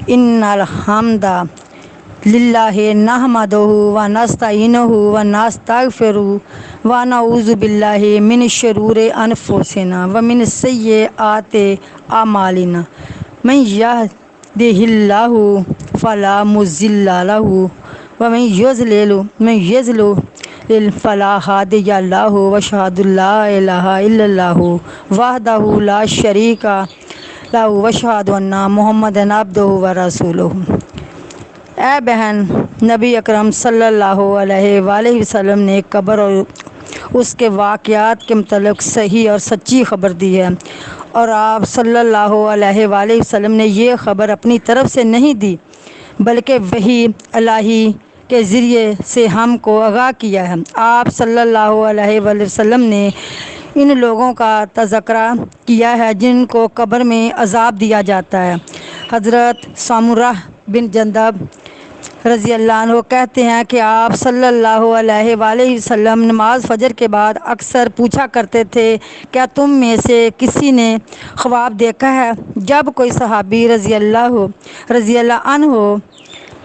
ان الحمد للہ نحمدہ و نستعینہ و نستغفرہ و نعوذ باللہ من شرور انفسنا و من سیئات اعمالنا من یہدہ اللہ فلا مضل لہ ومن یضلل فلا ہادی لہ واشہد ان لا الہ الا اللہ وحدہ لا شریک لہ واشہد ان محمدا عبدہ ورسولہ۔ اے بہن، نبی اکرم صلی اللہ علیہ وآلہ وسلم نے قبر اور اس کے واقعات کے متعلق صحیح اور سچی خبر دی ہے، اور آپ صلی اللہ علیہ وآلہ وسلم نے یہ خبر اپنی طرف سے نہیں دی بلکہ وحی الہی کے ذریعے سے ہم کو آگاہ کیا ہے۔ آپ صلی اللہ علیہ وآلہ وسلم نے ان لوگوں کا تذکرہ کیا ہے جن کو قبر میں عذاب دیا جاتا ہے۔ حضرت سامورہ بن جندب رضی اللہ عنہ کہتے ہیں کہ آپ صلی اللہ علیہ وآلہ وسلم نماز فجر کے بعد اکثر پوچھا کرتے تھے، کیا تم میں سے کسی نے خواب دیکھا ہے؟ جب کوئی صحابی رضی اللہ عنہ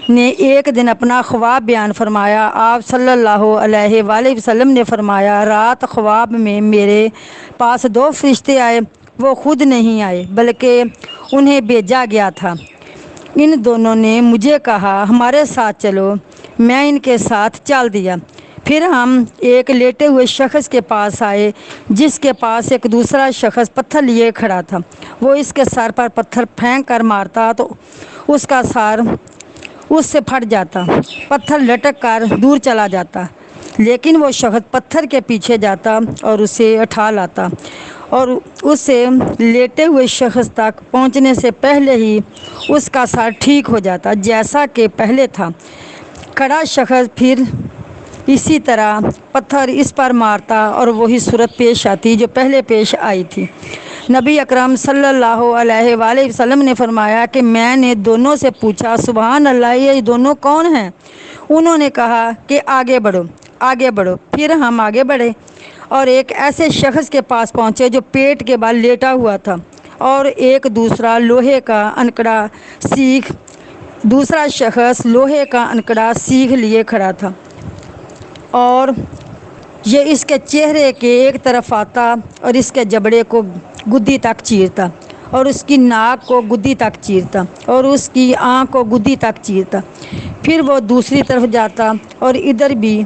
نے ایک دن اپنا خواب بیان فرمایا، آپ صلی اللہ علیہ وآلہ وسلم نے فرمایا، رات خواب میں میرے پاس دو فرشتے آئے، وہ خود نہیں آئے بلکہ انہیں بھیجا گیا تھا۔ ان دونوں نے مجھے کہا، ہمارے ساتھ چلو۔ میں ان کے ساتھ چل دیا۔ پھر ہم ایک لیٹے ہوئے شخص کے پاس آئے جس کے پاس ایک دوسرا شخص پتھر لیے کھڑا تھا۔ وہ اس کے سر پر پتھر پھینک کر مارتا تو اس کا سر اس سے پھٹ جاتا، پتھر لٹک کر دور چلا جاتا، لیکن وہ شخص پتھر کے پیچھے جاتا اور اسے اٹھا لاتا اور اسے لیٹے ہوئے شخص تک پہنچنے سے پہلے ہی اس کا سر ٹھیک ہو جاتا جیسا کہ پہلے تھا۔ کھڑا شخص پھر اسی طرح پتھر اس پر مارتا اور وہی صورت پیش آتی جو پہلے پیش آئی تھی۔ نبی اکرم صلی اللہ علیہ وآلہ وسلم نے فرمایا کہ میں نے دونوں سے پوچھا، سبحان اللہ، یہ دونوں کون ہیں؟ انہوں نے کہا کہ آگے بڑھو، آگے بڑھو۔ پھر ہم آگے بڑھے اور ایک ایسے شخص کے پاس پہنچے جو پیٹ کے بل لیٹا ہوا تھا اور ایک دوسرا لوہے کا انکڑا سیخ لیے کھڑا تھا اور یہ اس کے چہرے کے ایک طرف آتا اور اس کے جبڑے کو گدی تک چیرتا اور اس کی ناک کو گدی تک چیرتا اور اس کی آنکھ کو گدی تک چیرتا۔ پھر وہ دوسری طرف جاتا اور ادھر بھی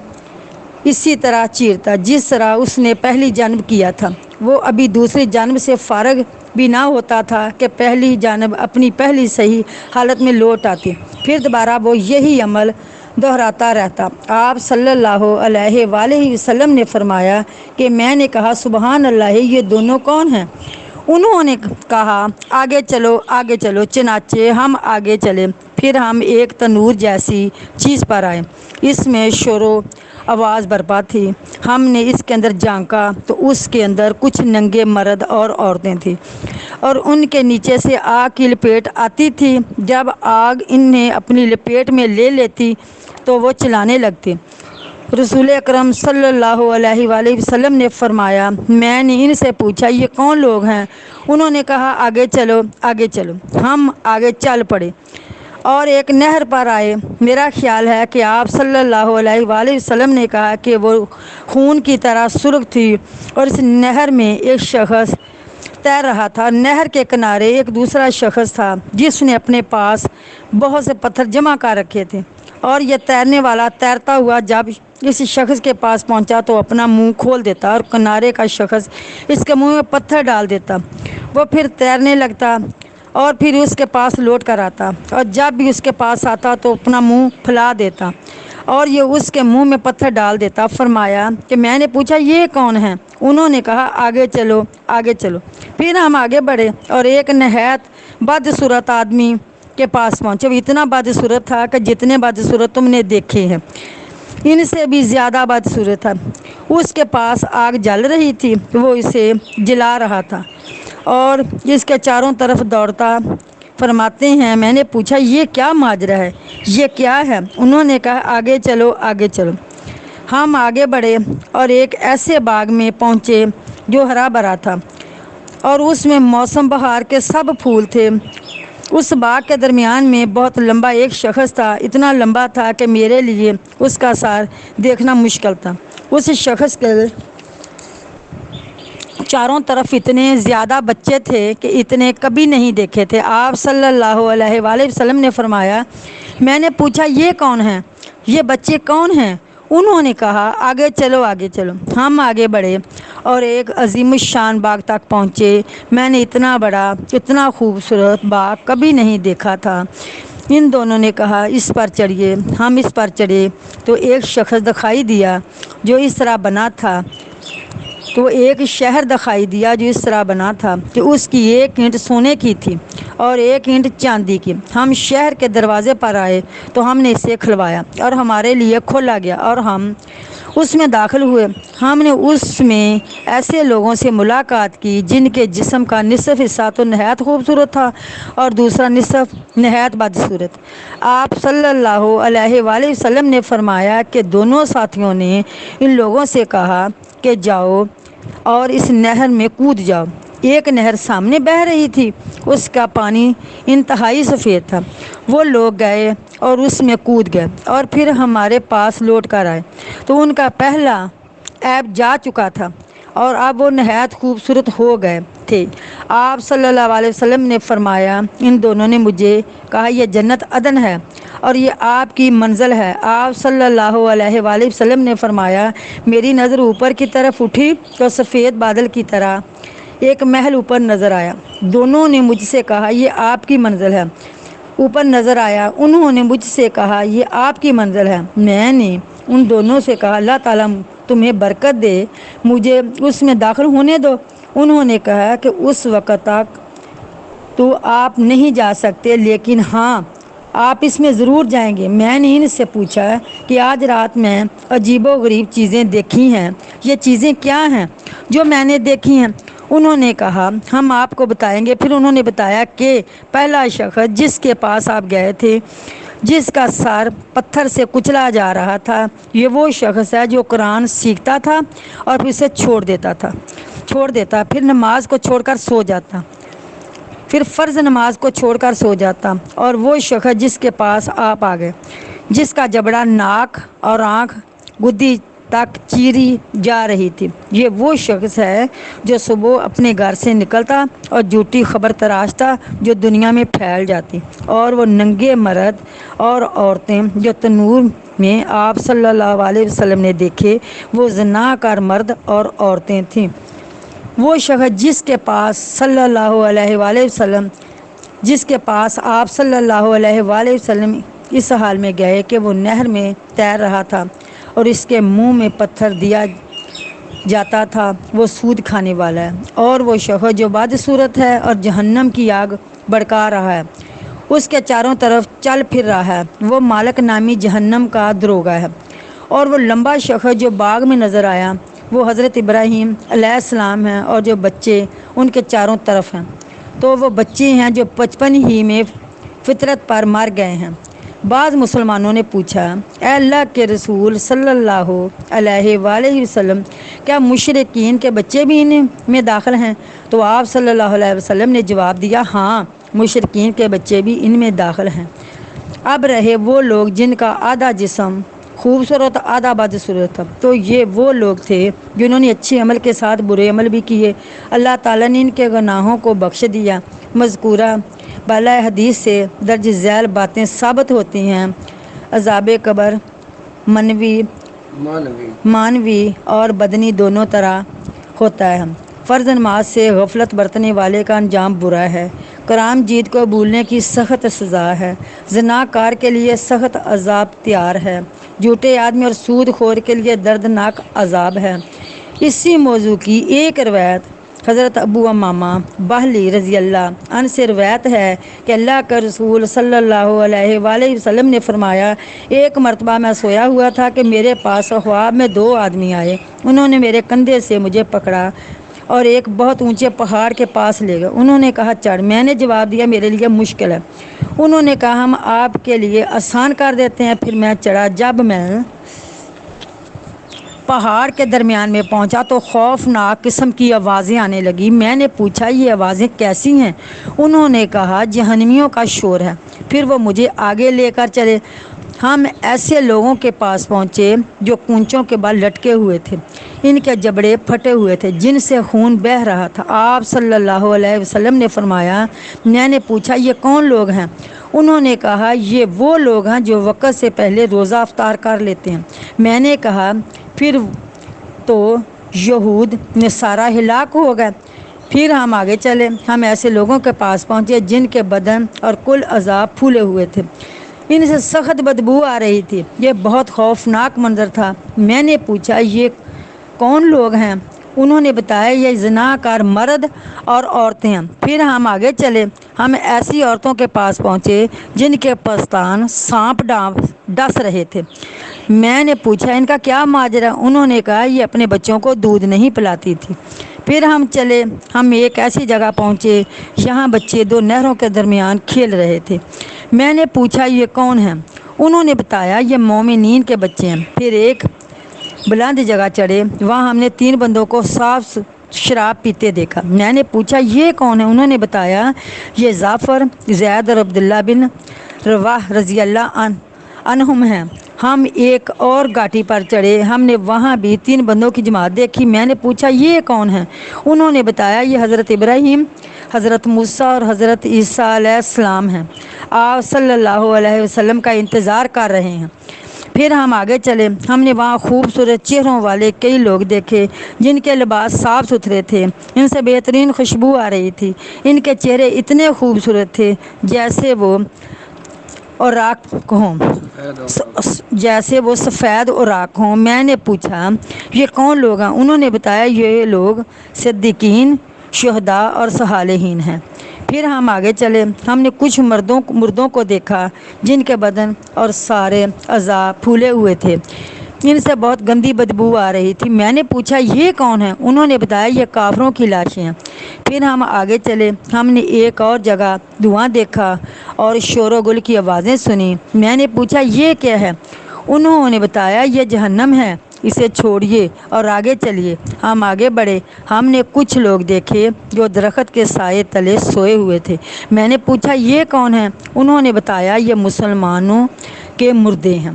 اسی طرح چیرتا جس طرح اس نے پہلی جانب کیا تھا۔ وہ ابھی دوسری جانب سے فارغ بھی نہ ہوتا تھا کہ پہلی جانب اپنی پہلی صحیح حالت میں لوٹ آتی، پھر دوبارہ وہ یہی عمل دہراتا رہتا۔ آپ صلی اللہ علیہ وآلہ وسلم نے فرمایا کہ میں نے کہا، سبحان اللہ، یہ دونوں کون ہیں؟ انہوں نے کہا، آگے چلو، آگے چلو۔ چنانچہ ہم آگے چلے۔ پھر ہم ایک تنور جیسی چیز پر آئے، اس میں شور و آواز برپا تھی۔ ہم نے اس کے اندر جھانکا تو اس کے اندر کچھ ننگے مرد اور عورتیں تھیں اور ان کے نیچے سے آگ کی لپیٹ آتی تھی۔ جب آگ انہیں اپنی لپیٹ میں لے لیتی تو وہ چلانے لگتے۔ رسول اکرم صلی اللہ علیہ وآلہ وسلم نے فرمایا، میں نے ان سے پوچھا، یہ کون لوگ ہیں؟ انہوں نے کہا، آگے چلو، آگے چلو۔ ہم آگے چل پڑے اور ایک نہر پر آئے۔ میرا خیال ہے کہ آپ صلی اللہ علیہ وآلہ وسلم نے کہا کہ وہ خون کی طرح سرخ تھی اور اس نہر میں ایک شخص تیر رہا تھا۔ نہر کے کنارے ایک دوسرا شخص تھا جس نے اپنے پاس بہت سے پتھر جمع کر رکھے تھے، اور یہ تیرنے والا تیرتا ہوا جب اس شخص کے پاس پہنچا تو اپنا منہ کھول دیتا اور کنارے کا شخص اس کے منہ میں پتھر ڈال دیتا۔ وہ پھر تیرنے لگتا اور پھر اس کے پاس لوٹ کر آتا، اور جب بھی اس کے پاس آتا تو اپنا منہ پھیلا دیتا اور یہ اس کے منہ میں پتھر ڈال دیتا۔ فرمایا کہ میں نے پوچھا، یہ کون ہیں؟ انہوں نے کہا، آگے چلو، آگے چلو۔ پھر ہم آگے بڑھے اور ایک نہایت بدصورت آدمی کے پاس پہنچے۔ وہ اتنا بدصورت تھا کہ جتنے بدصورت تم نے دیکھے ہیں ان سے بھی زیادہ بدصورت تھا۔ اس کے پاس آگ جل رہی تھی، وہ اسے جلا رہا تھا اور اس کے چاروں طرف دوڑتا۔ فرماتے ہیں، میں نے پوچھا، یہ کیا ماجرا ہے، یہ کیا ہے؟ انہوں نے کہا، آگے چلو، آگے چلو۔ ہم آگے بڑھے اور ایک ایسے باغ میں پہنچے جو ہرا بھرا تھا اور اس میں موسم بہار کے سب پھول تھے اس باغ کے درمیان میں بہت لمبا ایک شخص تھا، اتنا لمبا تھا کہ میرے لیے اس کا سار دیکھنا مشکل تھا۔ اس شخص کے چاروں طرف اتنے زیادہ بچے تھے کہ اتنے کبھی نہیں دیکھے تھے۔ آپ صلی اللہ علیہ وآلہ وسلم نے فرمایا، میں نے پوچھا یہ کون ہیں، یہ بچے کون ہیں؟ انہوں نے کہا آگے چلو آگے چلو۔ ہم آگے بڑھے اور ایک عظیم الشان باغ تک پہنچے۔ میں نے اتنا بڑا اتنا خوبصورت باغ کبھی نہیں دیکھا تھا۔ ان دونوں نے کہا اس پر چڑھیے۔ ہم اس پر چڑھے تو ایک شخص دکھائی دیا جو اس طرح بنا تھا ایک شہر دکھائی دیا جو اس طرح بنا تھا کہ اس کی ایک اینٹ سونے کی تھی اور ایک اینٹ چاندی کی۔ ہم شہر کے دروازے پر آئے تو ہم نے اسے کھلوایا اور ہمارے لیے کھولا گیا اور ہم اس میں داخل ہوئے۔ ہم نے اس میں ایسے لوگوں سے ملاقات کی جن کے جسم کا نصف حصہ تو نہایت خوبصورت تھا اور دوسرا نصف نہایت بدصورت۔ آپ صلی اللہ علیہ وآلہ وسلم نے فرمایا کہ دونوں ساتھیوں نے ان لوگوں سے کہا کہ جاؤ اور اس نہر میں کود جاؤ۔ ایک نہر سامنے بہہ رہی تھی، اس کا پانی انتہائی سفید تھا۔ وہ لوگ گئے اور اس میں کود گئے اور پھر ہمارے پاس لوٹ کر آئے تو ان کا پہلا عیب جا چکا تھا اور اب وہ نہایت خوبصورت ہو گئے تھے۔ آپ صلی اللہ علیہ وسلم نے فرمایا، ان دونوں نے مجھے کہا یہ جنت عدن ہے اور یہ آپ کی منزل ہے۔ آپ صلی اللہ علیہ وآلہ وسلم نے فرمایا، میری نظر اوپر کی طرف اٹھی تو سفید بادل کی طرح ایک محل اوپر نظر آیا۔ دونوں نے مجھ سے کہا یہ آپ کی منزل ہے۔ اوپر نظر آیا، انہوں نے مجھ سے کہا یہ آپ کی منزل ہے۔ میں نے ان دونوں سے کہا اللہ تعالیٰ تمہیں برکت دے، مجھے اس میں داخل ہونے دو۔ انہوں نے کہا کہ اس وقت تک تو آپ نہیں جا سکتے، لیکن ہاں آپ اس میں ضرور جائیں گے۔ میں نے ان سے پوچھا کہ آج رات میں عجیب و غریب چیزیں دیکھی ہیں، یہ چیزیں کیا ہیں جو میں نے دیکھی ہیں؟ انہوں نے کہا ہم آپ کو بتائیں گے۔ پھر انہوں نے بتایا کہ پہلا شخص جس کے پاس آپ گئے تھے، جس کا سر پتھر سے کچلا جا رہا تھا، یہ وہ شخص ہے جو قرآن سیکھتا تھا اور پھر اسے چھوڑ دیتا، پھر نماز کو چھوڑ کر سو جاتا، پھر فرض نماز کو چھوڑ کر سو جاتا۔ اور وہ شخص جس کے پاس آپ آ گئے، جس کا جبڑا ناک اور آنکھ گدی تک چیری جا رہی تھی، یہ وہ شخص ہے جو صبح اپنے گھر سے نکلتا اور جھوٹی خبر تراشتا جو دنیا میں پھیل جاتی، اور وہ ننگے مرد اور عورتیں جو تنور میں آپ صلی اللہ علیہ وسلم نے دیکھے، وہ زناکار مرد اور عورتیں تھیں۔ وہ شخص جس کے پاس صلی اللہ علیہ وآلہ وسلم جس کے پاس آپ صلی اللہ علیہ وآلہ وسلم اس حال میں گئے کہ وہ نہر میں تیر رہا تھا اور اس کے منہ میں پتھر دیا جاتا تھا، وہ سود کھانے والا ہے۔ اور وہ شخص جو بدصورت ہے اور جہنم کی آگ بھڑکا رہا ہے، اس کے چاروں طرف چل پھر رہا ہے، وہ مالک نامی جہنم کا دروغہ ہے۔ اور وہ لمبا شخص جو باغ میں نظر آیا، وہ حضرت ابراہیم علیہ السلام ہیں، اور جو بچے ان کے چاروں طرف ہیں تو وہ بچے ہیں جو بچپن ہی میں فطرت پر مر گئے ہیں۔ بعض مسلمانوں نے پوچھا، اے اللہ کے رسول صلی اللہ علیہ وآلہ وسلم، کیا مشرکین کے بچے بھی ان میں داخل ہیں؟ تو آپ صلی اللہ علیہ وسلم نے جواب دیا، ہاں مشرکین کے بچے بھی ان میں داخل ہیں۔ اب رہے وہ لوگ جن کا آدھا جسم خوبصورت آدھا بدصورت تھا، تو یہ وہ لوگ تھے جنہوں نے اچھے عمل کے ساتھ برے عمل بھی کیے۔ اللہ تعالیٰ نے ان کے گناہوں کو بخش دیا۔ مذکورہ بالا حدیث سے درج ذیل باتیں ثابت ہوتی ہیں۔ عذاب قبر معنوی اور بدنی دونوں طرح ہوتا ہے۔ فرض نماز سے غفلت برتنے والے کا انجام برا ہے۔ قرآن مجید کو بھولنے کی سخت سزا ہے۔ زناکار کے لیے سخت عذاب تیار ہے۔ جھوٹے آدمی اور سود خور کے لیے دردناک عذاب ہے۔ اسی موضوع کی ایک روایت حضرت ابو امامہ باہلی رضی اللہ عنہ سے روایت ہے کہ اللہ کے رسول صلی اللہ علیہ وآلہ وسلم نے فرمایا، ایک مرتبہ میں سویا ہوا تھا کہ میرے پاس خواب میں دو آدمی آئے۔ انہوں نے میرے کندھے سے مجھے پکڑا اور ایک بہت اونچے پہاڑ کے پاس لے گئے۔ انہوں نے کہا چڑھ۔ میں نے جواب دیا میرے لیے مشکل ہے۔ انہوں نے کہا ہم آپ کے لیے آسان کر دیتے ہیں۔ پھر میں چڑھا۔ جب میں پہاڑ کے درمیان میں پہنچا تو خوفناک قسم کی آوازیں آنے لگی۔ میں نے پوچھا یہ آوازیں کیسی ہیں؟ انہوں نے کہا جہنمیوں کا شور ہے۔ پھر وہ مجھے آگے لے کر چلے۔ ہم ایسے لوگوں کے پاس پہنچے جو کونچوں کے بال لٹکے ہوئے تھے، ان کے جبڑے پھٹے ہوئے تھے، جن سے خون بہہ رہا تھا۔ آپ صلی اللہ علیہ وسلم نے فرمایا، میں نے پوچھا یہ کون لوگ ہیں؟ انہوں نے کہا یہ وہ لوگ ہیں جو وقت سے پہلے روزہ افطار کر لیتے ہیں۔ میں نے کہا پھر تو یہود نصارہ ہلاک ہو گئے۔ پھر ہم آگے چلے۔ ہم ایسے لوگوں کے پاس پہنچے جن کے بدن اور کل اعضاء پھولے ہوئے تھے، ان سے سخت بدبو آ رہی تھی۔ یہ بہت خوفناک منظر تھا۔ میں نے پوچھا یہ کون لوگ ہیں؟ انہوں نے بتایا یہ زناکار مرد اور عورتیں ہیں۔ پھر ہم آگے چلے۔ ہم ایسی عورتوں کے پاس پہنچے جن کے پستان سانپ ڈس رہے تھے۔ میں نے پوچھا ان کا کیا ماجرا؟ انہوں نے کہا یہ اپنے بچوں کو دودھ نہیں پلاتی تھی۔ پھر ہم چلے۔ ہم ایک ایسی جگہ پہنچے یہاں بچے دو نہروں کے درمیان کھیل رہے تھے۔ میں نے پوچھا یہ کون ہیں؟ انہوں نے بتایا یہ مومنین کے بچے ہیں۔ پھر ایک بلند جگہ چڑھے، وہاں ہم نے 3 بندوں کو صاف شراب پیتے دیکھا۔ میں نے پوچھا یہ کون ہیں؟ انہوں نے بتایا یہ جعفر، زید اور عبداللہ بن رواح رضی اللہ عنہم ہیں۔ ہم ایک اور گھاٹی پر چڑھے، ہم نے وہاں بھی 3 بندوں کی جماعت دیکھی۔ میں نے پوچھا یہ کون ہیں؟ انہوں نے بتایا یہ حضرت ابراہیم، حضرت موسیٰ اور حضرت عیسیٰ علیہ السلام ہیں۔ آپ صلی اللہ علیہ وسلم کا انتظار کر رہے ہیں۔ پھر ہم آگے چلے۔ ہم نے وہاں خوبصورت چہروں والے کئی لوگ دیکھے جن کے لباس صاف ستھرے تھے، ان سے بہترین خوشبو آ رہی تھی۔ ان کے چہرے اتنے خوبصورت تھے جیسے وہ سفید اوراق ہوں۔ میں نے پوچھا یہ کون لوگ ہیں؟ انہوں نے بتایا یہ لوگ صدیقین، شہداء اور صالحین ہیں۔ پھر ہم آگے چلے۔ ہم نے کچھ مردوں کو دیکھا جن کے بدن اور سارے اعضاء پھولے ہوئے تھے، ان سے بہت گندی بدبو آ رہی تھی۔ میں نے پوچھا یہ کون ہیں؟ انہوں نے بتایا یہ کافروں کی لاشیں ہیں۔ پھر ہم آگے چلے۔ ہم نے ایک اور جگہ دھواں دیکھا اور شور و گل کی آوازیں سنی۔ میں نے پوچھا یہ کیا ہے؟ انہوں نے بتایا یہ جہنم ہے، اسے چھوڑیے اور آگے چلیے۔ ہم آگے بڑھے۔ ہم نے کچھ لوگ دیکھے جو درخت کے سائے تلے سوئے ہوئے تھے۔ میں نے پوچھا یہ کون ہیں؟ انہوں نے بتایا یہ مسلمانوں کے مردے ہیں۔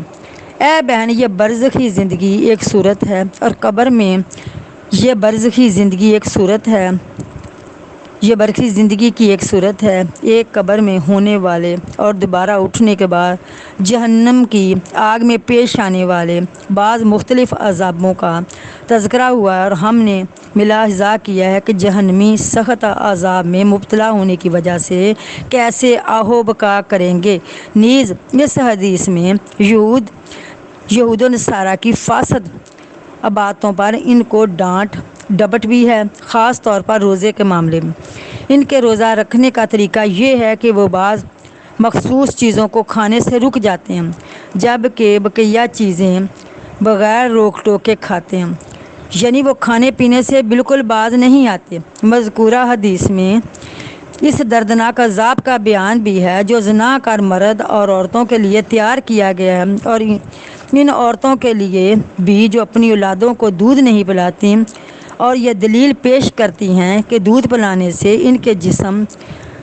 اے بہن یہ برزخی زندگی ایک صورت ہے اور قبر میں یہ برزخی زندگی ایک صورت ہے، یہ برزخی زندگی کی ایک صورت ہے، ایک قبر میں ہونے والے اور دوبارہ اٹھنے کے بعد جہنم کی آگ میں پیش آنے والے بعض مختلف عذابوں کا تذکرہ ہوا ہے، اور ہم نے ملاحظہ کیا ہے کہ جہنمی سخت عذاب میں مبتلا ہونے کی وجہ سے کیسے آہو بکا کریں گے۔ نیز اس حدیث میں یہود و نصارہ کی فاسد باتوں پر ان کو ڈانٹ ڈپٹ بھی ہے، خاص طور پر روزے کے معاملے میں۔ ان کے روزہ رکھنے کا طریقہ یہ ہے کہ وہ بعض مخصوص چیزوں کو کھانے سے رک جاتے ہیں، جبکہ بقیہ چیزیں بغیر روک ٹوک کے کھاتے ہیں، یعنی وہ کھانے پینے سے بالکل باز نہیں آتے۔ مذکورہ حدیث میں اس دردناک عذاب کا بیان بھی ہے جو زناکار مرد اور عورتوں کے لیے تیار کیا گیا ہے، اور ان عورتوں کے لیے بھی جو اپنی اولادوں کو دودھ نہیں پلاتی اور یہ دلیل پیش کرتی ہیں کہ دودھ پلانے سے ان کے جسم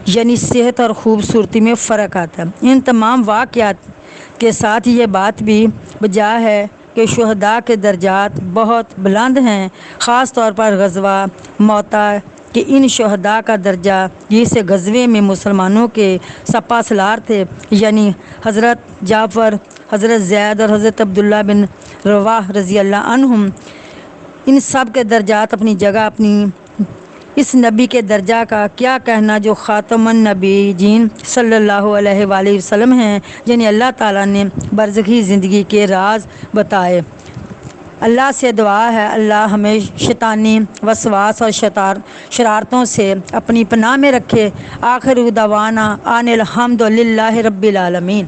یعنی صحت اور خوبصورتی میں فرق آتا ہے۔ ان تمام واقعات کے ساتھ یہ بات بھی بجا ہے کہ شہداء کے درجات بہت بلند ہیں، خاص طور پر غزوہ موتا کہ ان شہداء کا درجہ جسے غزوے میں مسلمانوں کے سپہ سالار تھے، یعنی حضرت جعفر، حضرت زید اور حضرت عبداللہ بن رواح رضی اللہ عنہم، ان سب کے درجات اپنی جگہ، اپنی اس نبی کے درجہ کا کیا کہنا جو خاتم النبیین صلی اللہ علیہ وآلہ وسلم ہیں، جنہیں اللہ تعالیٰ نے برزخی زندگی کے راز بتائے۔ اللہ سے دعا ہے اللہ ہمیں شیطانی وسواس اور شرارتوں سے اپنی پناہ میں رکھے۔ آخر دعوانا ان الحمد للہ رب العالمین۔